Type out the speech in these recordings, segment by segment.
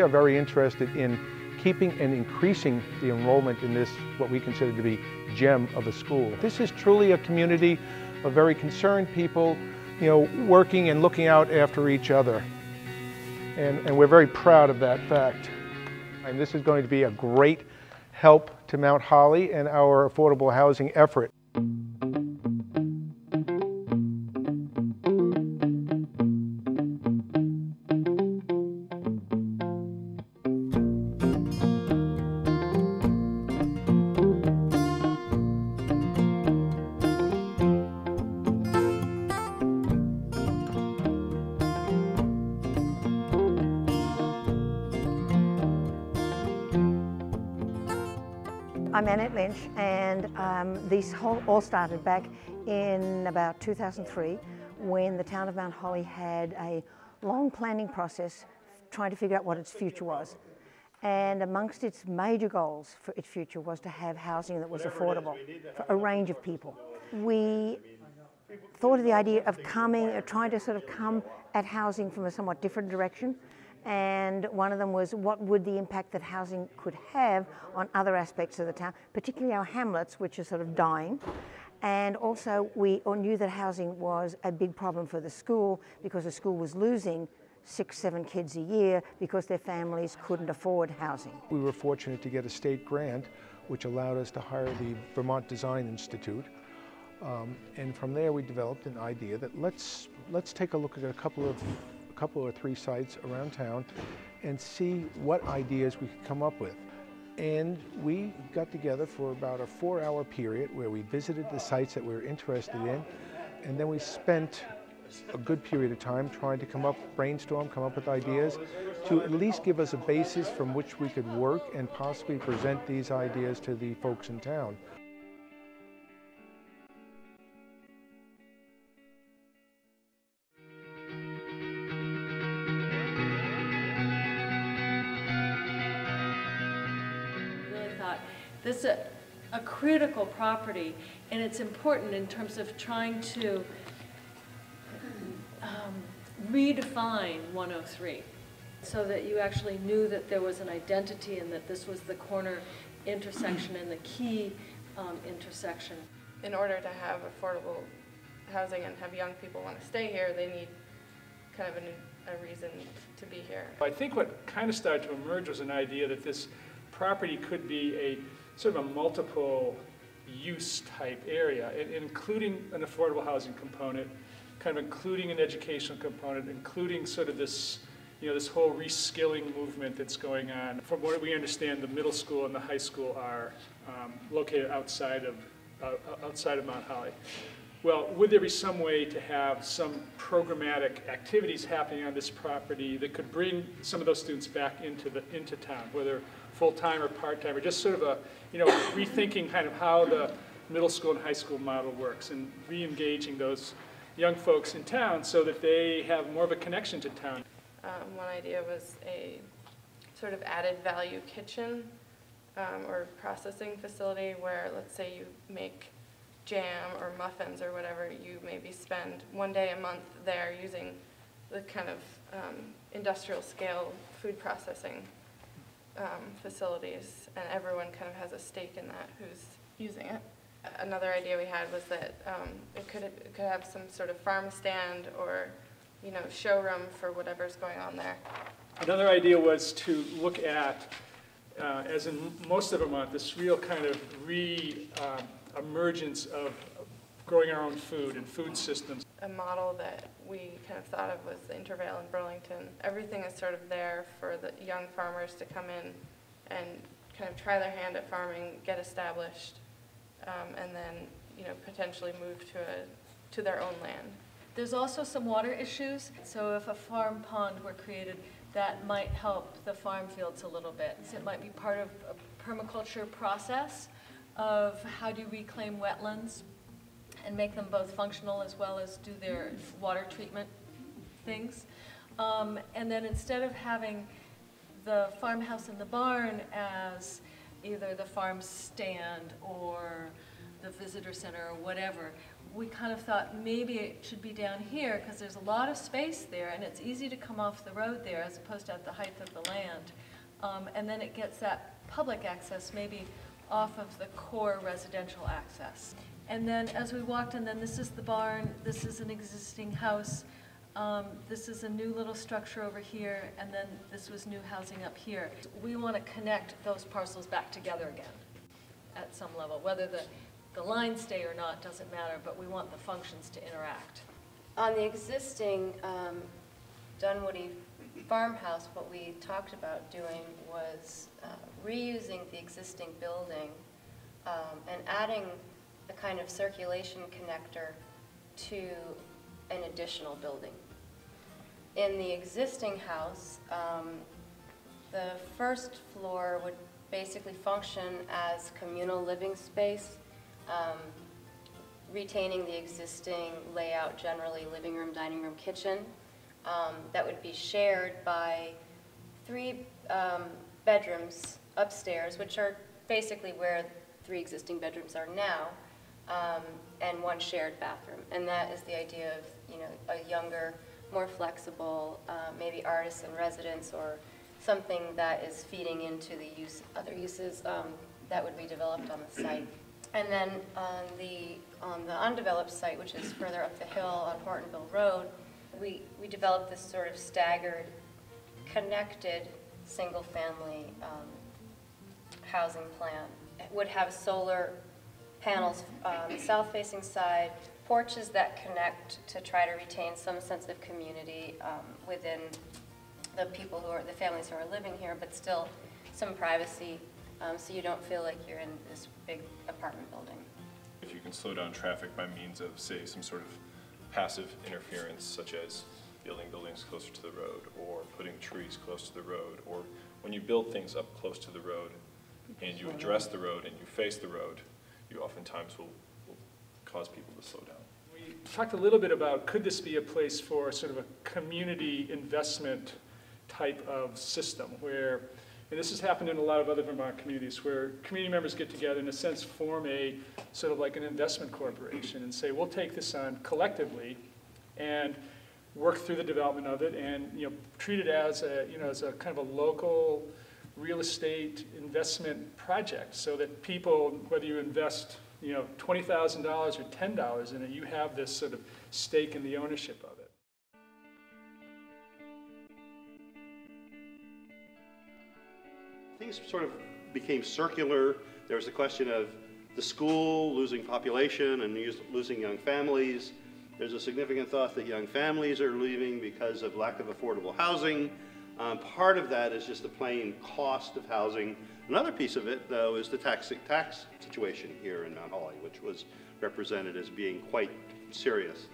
are very interested in keeping and increasing the enrollment in this, what we consider to be gem of a school. This is truly a community of very concerned people, you know, working and looking out after each other. And we're very proud of that fact. And this is going to be a great help to Mount Holly and our affordable housing effort. I'm Annette Lynch, and these all started back in about 2003 when the town of Mount Holly had a long planning process trying to figure out what its future was. And amongst its major goals for its future was to have housing that was affordable for a range of people. We thought of the idea of trying to sort of come at housing from a somewhat different direction. And one of them was what would the impact that housing could have on other aspects of the town, particularly our hamlets, which are sort of dying. And also we all knew that housing was a big problem for the school because the school was losing 6, 7 kids a year because their families couldn't afford housing. We were fortunate to get a state grant which allowed us to hire the Vermont Design Institute. And from there we developed an idea that let's take a look at a couple or 3 sites around town and see what ideas we could come up with. And we got together for about a 4-hour period where we visited the sites that we were interested in, and then we spent a good period of time trying to brainstorm, come up with ideas to at least give us a basis from which we could work and possibly present these ideas to the folks in town. This is a critical property, and it's important in terms of trying to redefine 103 so that you actually knew that there was an identity and that this was the corner intersection and the key intersection. In order to have affordable housing and have young people want to stay here, they need kind of a reason to be here. I think what kind of started to emerge was an idea that this property could be a sort of a multiple use type area, including an affordable housing component, kind of including an educational component, including sort of this, you know, this whole reskilling movement that's going on. From what we understand, the middle school and the high school are located outside of Mount Holly. Well, would there be some way to have some programmatic activities happening on this property that could bring some of those students back into town, whether full-time or part-time, or just sort of a, you know, rethinking kind of how the middle school and high school model works and re-engaging those young folks in town so that they have more of a connection to town. One idea was a sort of added value kitchen or processing facility where, let's say you make jam or muffins or whatever, you maybe spend 1 day a month there using the kind of industrial scale food processing facilities, and everyone kind of has a stake in that who's using it. Another idea we had was that it could have some sort of farm stand or, you know, showroom for whatever's going on there. Another idea was to look at, as in most of Vermont, this real kind of emergence of growing our own food and food systems. A model that we kind of thought of was the Intervale in Burlington. Everything is sort of there for the young farmers to come in and kind of try their hand at farming, get established, and then, you know, potentially move to their own land. There's also some water issues, so if a farm pond were created, that might help the farm fields a little bit. So it might be part of a permaculture process of how do you reclaim wetlands and make them both functional as well as do their water treatment things. And then instead of having the farmhouse and the barn as either the farm stand or the visitor center or whatever, we kind of thought maybe it should be down here because there's a lot of space there and it's easy to come off the road there as opposed to at the height of the land. And then it gets that public access maybe off of the core residential access. And then as we walked in, then this is the barn, this is an existing house, this is a new little structure over here, and then this was new housing up here. We want to connect those parcels back together again at some level. Whether the lines stay or not doesn't matter, but we want the functions to interact. On the existing Dunwoody farmhouse, what we talked about doing was reusing the existing building and adding a kind of circulation connector to an additional building. In the existing house, the first floor would basically function as communal living space, retaining the existing layout, generally living room, dining room, kitchen, that would be shared by 3 bedrooms upstairs, which are basically where 3 existing bedrooms are now, and 1 shared bathroom. And that is the idea of, you know, a younger, more flexible, maybe artisan residence or something that is feeding into the other uses that would be developed on the site. And then on the undeveloped site, which is further up the hill on Hortonville Road, we developed this sort of staggered, connected, single-family housing plan. It would have solar panels on the south-facing side, porches that connect to try to retain some sense of community within the people the families who are living here, but still some privacy, so you don't feel like you're in this big apartment building. If you can slow down traffic by means of, say, some sort of passive interference, such as building buildings closer to the road, or putting trees close to the road, or when you build things up close to the road, and you address the road and you face the road, you oftentimes will cause people to slow down. We talked a little bit about, could this be a place for sort of a community investment type of system where, and this has happened in a lot of other Vermont communities, where community members get together, in a sense, form a sort of like an investment corporation and say, we'll take this on collectively and work through the development of it and, you know, treat it as a, you know, as a kind of a local real estate investment project, so that people, whether you invest, you know, $20,000 or $10 in it, you have this sort of stake in the ownership of it. Things sort of became circular. There was the question of the school losing population and losing young families. There's a significant thought that young families are leaving because of lack of affordable housing. Part of that is just the plain cost of housing. Another piece of it, though, is the tax situation here in Mount Holly, which was represented as being quite serious.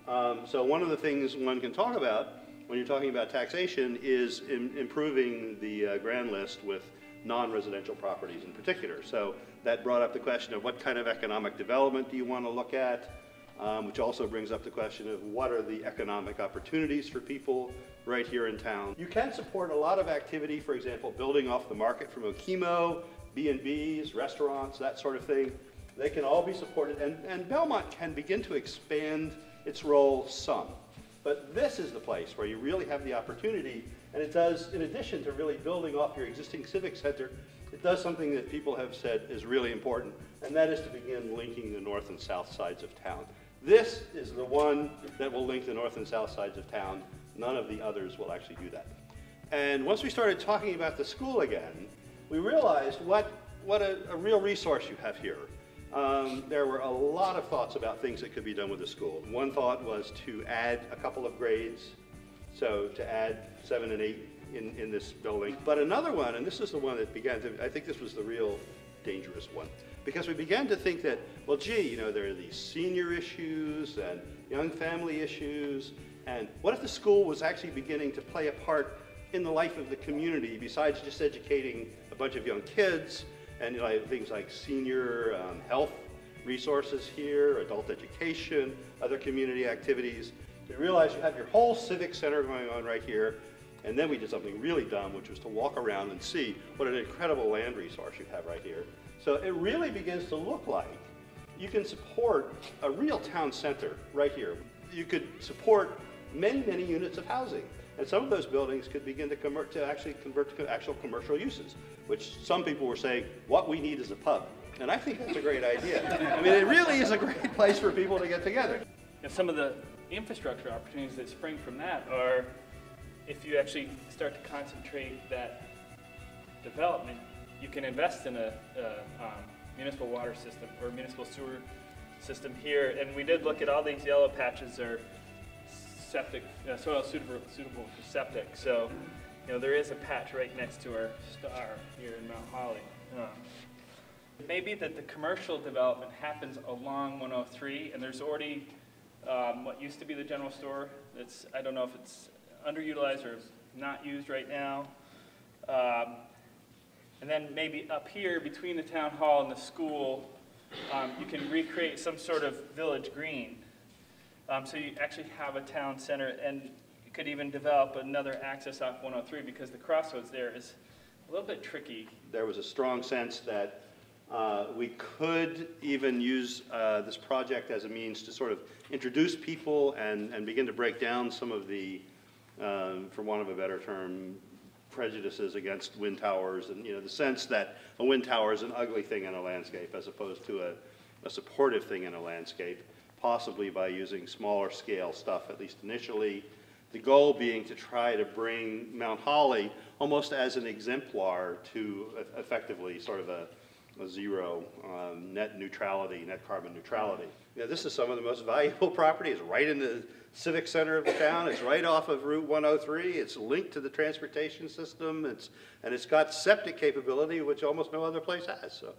So one of the things one can talk about when you're talking about taxation is improving the grand list with non-residential properties in particular. So that brought up the question of what kind of economic development do you want to look at, which also brings up the question of what are the economic opportunities for people right here in town. You can support a lot of activity, for example, building off the market from Okemo, B&Bs, restaurants, that sort of thing. They can all be supported, and Belmont can begin to expand its role some. But this is the place where you really have the opportunity, and it does, in addition to really building off your existing civic center, it does something that people have said is really important, and that is to begin linking the north and south sides of town. This is the one that will link the north and south sides of town. None of the others will actually do that. And once we started talking about the school again, we realized what a real resource you have here. There were a lot of thoughts about things that could be done with the school. One thought was to add a couple of grades, so to add 7 and 8 in this building. But another one, and this is the one that began to, I think this was the real dangerous one, because we began to think that, well, gee, you know, there are these senior issues and young family issues, and what if the school was actually beginning to play a part in the life of the community besides just educating a bunch of young kids and, you know, things like senior health resources here, adult education, other community activities. We realized you have your whole civic center going on right here, and then we did something really dumb, which was to walk around and see what an incredible land resource you have right here. So it really begins to look like you can support a real town center right here. You could support many, many units of housing. And some of those buildings could begin to convert to actual commercial uses, which some people were saying, what we need is a pub. And I think that's a great idea. I mean, it really is a great place for people to get together. And some of the infrastructure opportunities that spring from that are, if you actually start to concentrate that development, you can invest in a municipal water system or municipal sewer system here. And we did look at all these yellow patches are septic, soil suitable for septic. So, you know, there is a patch right next to our star here in Mount Holly. It may be that the commercial development happens along 103, and there's already what used to be the general store. That's, I don't know if it's underutilized or not used right now. And then maybe up here between the town hall and the school, you can recreate some sort of village green. So you actually have a town center, and you could even develop another access off 103 because the crossroads there is a little bit tricky. There was a strong sense that we could even use this project as a means to sort of introduce people and begin to break down some of the, for want of a better term, prejudices against wind towers, and the sense that a wind tower is an ugly thing in a landscape as opposed to a supportive thing in a landscape, possibly by using smaller scale stuff, at least initially. The goal being to try to bring Mount Holly almost as an exemplar to effectively sort of a zero net neutrality, net carbon neutrality. This is some of the most valuable property. It's right in the civic center of the town. It's right off of Route 103. It's linked to the transportation system. And it's got septic capability, which almost no other place has. So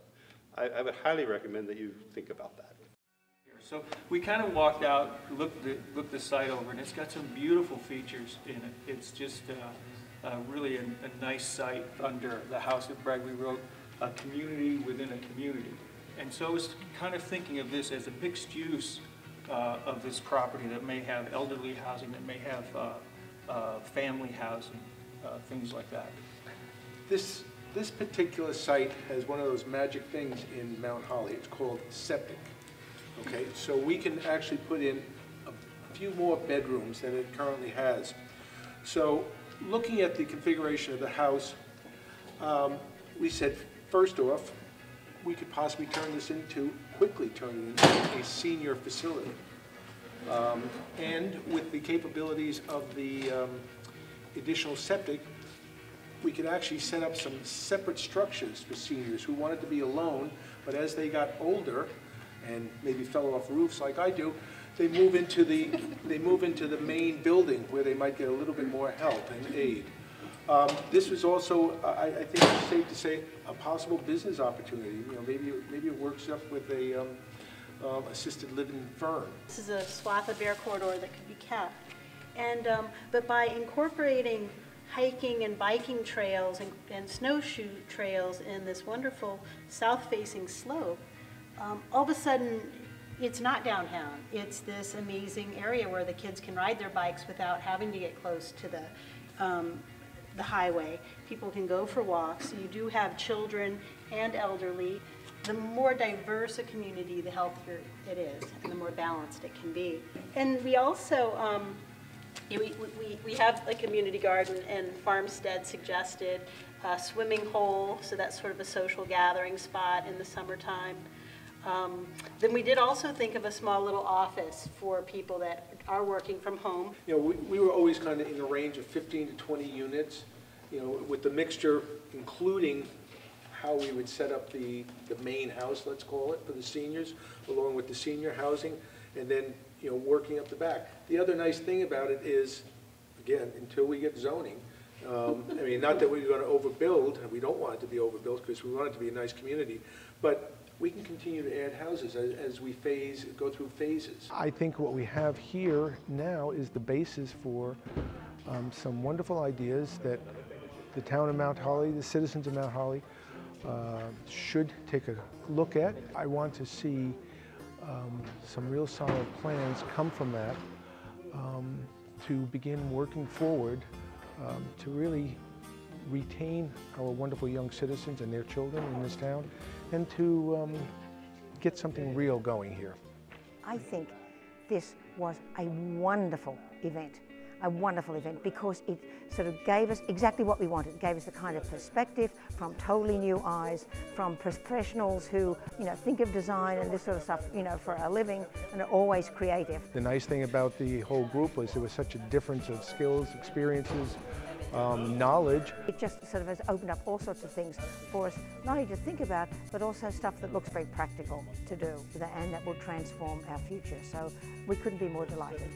I would highly recommend that you think about that. So we kind of walked out, looked the site over, and it's got some beautiful features in it. It's just really a nice site under the house that Bradley wrote, a community within a community. And so I was kind of thinking of this as a mixed use of this property that may have elderly housing, that may have family housing, things like that. This particular site has one of those magic things in Mount Holly. It's called septic. Okay, so we can actually put in a few more bedrooms than it currently has. So looking at the configuration of the house, we said, first off, we could possibly quickly turn it into a senior facility. And with the capabilities of the additional septic, we could actually set up some separate structures for seniors who wanted to be alone, but as they got older, and maybe fell off roofs like I do, they move into the main building where they might get a little bit more help and aid. This was also, I think it's safe to say, a possible business opportunity. Maybe it works up with a assisted living firm. This is a swath of air corridor that could be kept, and but by incorporating hiking and biking trails and snowshoe trails in this wonderful south-facing slope, all of a sudden, it's not downtown. It's this amazing area where the kids can ride their bikes without having to get close to the highway. People can go for walks. You do have children and elderly. The more diverse a community, the healthier it is, and the more balanced it can be. And we also, we have a community garden, and Farmstead suggested a swimming hole, so that's sort of a social gathering spot in the summertime. Then we did also think of a small little office for people that are working from home. We were always kind of in the range of 15 to 20 units, with the mixture, including how we would set up the main house, let's call it, for the seniors, along with the senior housing, and then, working up the back. The other nice thing about it is, again, until we get zoning, not that we're going to overbuild, and we don't want it to be overbuilt because we want it to be a nice community, but we can continue to add houses as we go through phases. I think what we have here now is the basis for some wonderful ideas that the town of Mount Holly, the citizens of Mount Holly, should take a look at. I want to see some real solid plans come from that to begin working forward to really retain our wonderful young citizens and their children in this town, and to get something real going here. I think this was a wonderful event because it sort of gave us exactly what we wanted. It gave us the kind of perspective from totally new eyes, from professionals who, you know, think of design and this sort of stuff, you know, for a living and are always creative. The nice thing about the whole group was there was such a difference of skills, experiences, knowledge. It just sort of has opened up all sorts of things for us, not only to think about, but also stuff that looks very practical to do and that will transform our future. So we couldn't be more delighted.